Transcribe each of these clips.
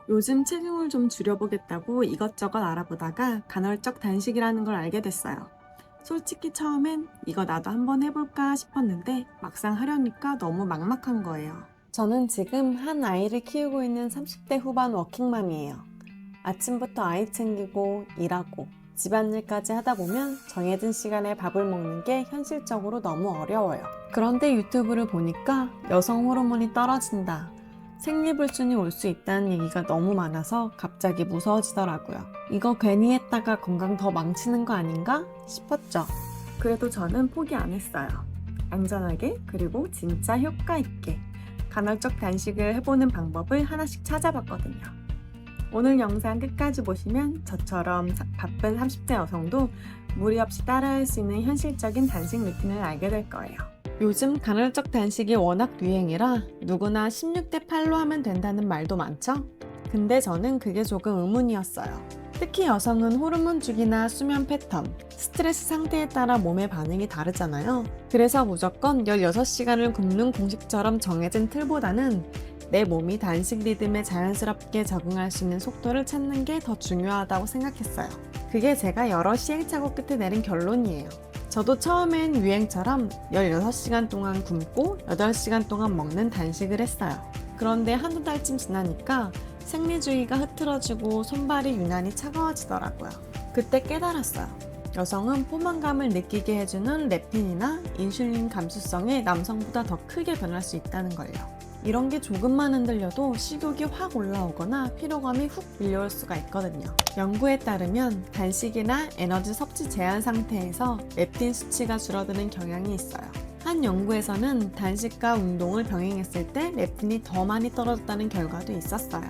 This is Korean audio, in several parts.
요즘 체중을 좀 줄여보겠다고 이것저것 알아보다가 간헐적 단식이라는 걸 알게 됐어요. 솔직히 처음엔 이거 나도 한번 해볼까 싶었는데 막상 하려니까 너무 막막한 거예요. 저는 지금 한 아이를 키우고 있는 30대 후반 워킹맘이에요. 아침부터 아이 챙기고 일하고 집안일까지 하다 보면 정해진 시간에 밥을 먹는 게 현실적으로 너무 어려워요. 그런데 유튜브를 보니까 여성 호르몬이 떨어진다, 생리불순이 올 수 있다는 얘기가 너무 많아서 갑자기 무서워지더라고요. 이거 괜히 했다가 건강 더 망치는 거 아닌가 싶었죠. 그래도 저는 포기 안 했어요. 안전하게 그리고 진짜 효과 있게 간헐적 단식을 해보는 방법을 하나씩 찾아봤거든요. 오늘 영상 끝까지 보시면 저처럼 바쁜 30대 여성도 무리 없이 따라할 수 있는 현실적인 단식 루틴을 알게 될 거예요. 요즘 간헐적 단식이 워낙 유행이라 누구나 16대 8로 하면 된다는 말도 많죠? 근데 저는 그게 조금 의문이었어요. 특히 여성은 호르몬 주기나 수면 패턴, 스트레스 상태에 따라 몸의 반응이 다르잖아요. 그래서 무조건 16시간을 굶는 공식처럼 정해진 틀보다는 내 몸이 단식 리듬에 자연스럽게 적응할 수 있는 속도를 찾는 게 더 중요하다고 생각했어요. 그게 제가 여러 시행착오 끝에 내린 결론이에요. 저도 처음엔 유행처럼 16시간 동안 굶고 8시간 동안 먹는 단식을 했어요. 그런데 한두 달쯤 지나니까 생리주기가 흐트러지고 손발이 유난히 차가워지더라고요. 그때 깨달았어요. 여성은 포만감을 느끼게 해주는 렙틴이나 인슐린 감수성이 남성보다 더 크게 변할 수 있다는 걸요. 이런 게 조금만 흔들려도 식욕이 확 올라오거나 피로감이 훅 밀려올 수가 있거든요. 연구에 따르면 단식이나 에너지 섭취 제한 상태에서 렙틴 수치가 줄어드는 경향이 있어요. 한 연구에서는 단식과 운동을 병행했을 때 렙틴이 더 많이 떨어졌다는 결과도 있었어요.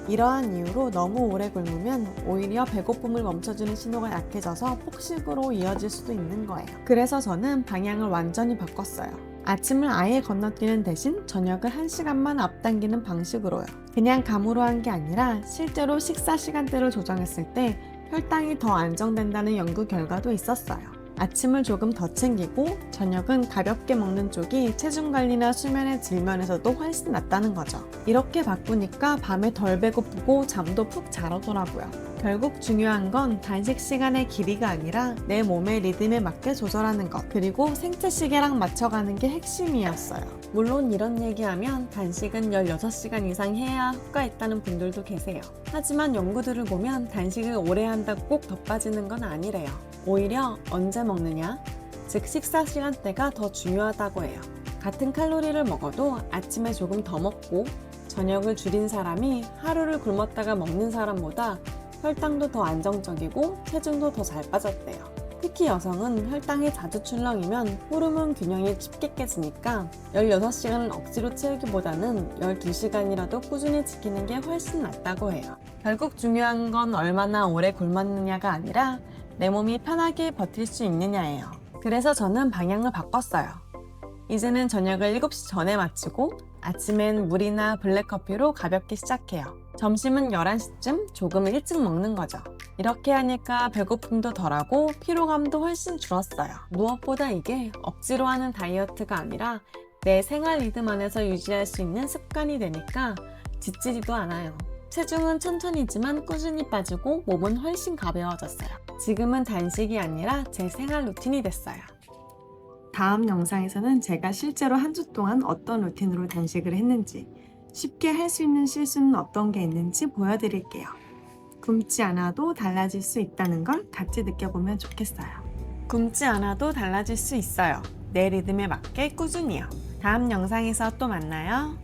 이러한 이유로 너무 오래 굶으면 오히려 배고픔을 멈춰주는 신호가 약해져서 폭식으로 이어질 수도 있는 거예요. 그래서 저는 방향을 완전히 바꿨어요. 아침을 아예 건너뛰는 대신 저녁을 1시간만 앞당기는 방식으로요. 그냥 감으로 한 게 아니라 실제로 식사 시간대를 조정했을 때 혈당이 더 안정된다는 연구 결과도 있었어요. 아침을 조금 더 챙기고 저녁은 가볍게 먹는 쪽이 체중 관리나 수면의 질 면에서도 훨씬 낫다는 거죠. 이렇게 바꾸니까 밤에 덜 배고프고 잠도 푹 잘 오더라고요. 결국 중요한 건 단식 시간의 길이가 아니라 내 몸의 리듬에 맞게 조절하는 것, 그리고 생체 시계랑 맞춰가는 게 핵심이었어요. 물론 이런 얘기하면 단식은 16시간 이상 해야 효과 있다는 분들도 계세요. 하지만 연구들을 보면 단식을 오래 한다고 꼭 더 빠지는 건 아니래요. 오히려 언제 먹느냐, 즉 식사 시간대가 더 중요하다고 해요. 같은 칼로리를 먹어도 아침에 조금 더 먹고 저녁을 줄인 사람이 하루를 굶었다가 먹는 사람보다 혈당도 더 안정적이고 체중도 더 잘 빠졌대요. 특히 여성은 혈당이 자주 출렁이면 호르몬 균형이 쉽게 깨지니까 16시간을 억지로 채우기보다는 12시간이라도 꾸준히 지키는 게 훨씬 낫다고 해요. 결국 중요한 건 얼마나 오래 굶었느냐가 아니라 내 몸이 편하게 버틸 수 있느냐예요. 그래서 저는 방향을 바꿨어요. 이제는 저녁을 7시 전에 마치고 아침엔 물이나 블랙커피로 가볍게 시작해요. 점심은 11시쯤 조금 일찍 먹는 거죠. 이렇게 하니까 배고픔도 덜하고 피로감도 훨씬 줄었어요. 무엇보다 이게 억지로 하는 다이어트가 아니라 내 생활 리듬 안에서 유지할 수 있는 습관이 되니까 지치지도 않아요. 체중은 천천히지만 꾸준히 빠지고 몸은 훨씬 가벼워졌어요. 지금은 단식이 아니라 제 생활 루틴이 됐어요. 다음 영상에서는 제가 실제로 한 주 동안 어떤 루틴으로 단식을 했는지, 쉽게 할 수 있는 실수는 어떤 게 있는지 보여드릴게요. 굶지 않아도 달라질 수 있다는 걸 같이 느껴보면 좋겠어요. 굶지 않아도 달라질 수 있어요. 내 리듬에 맞게 꾸준히요. 다음 영상에서 또 만나요.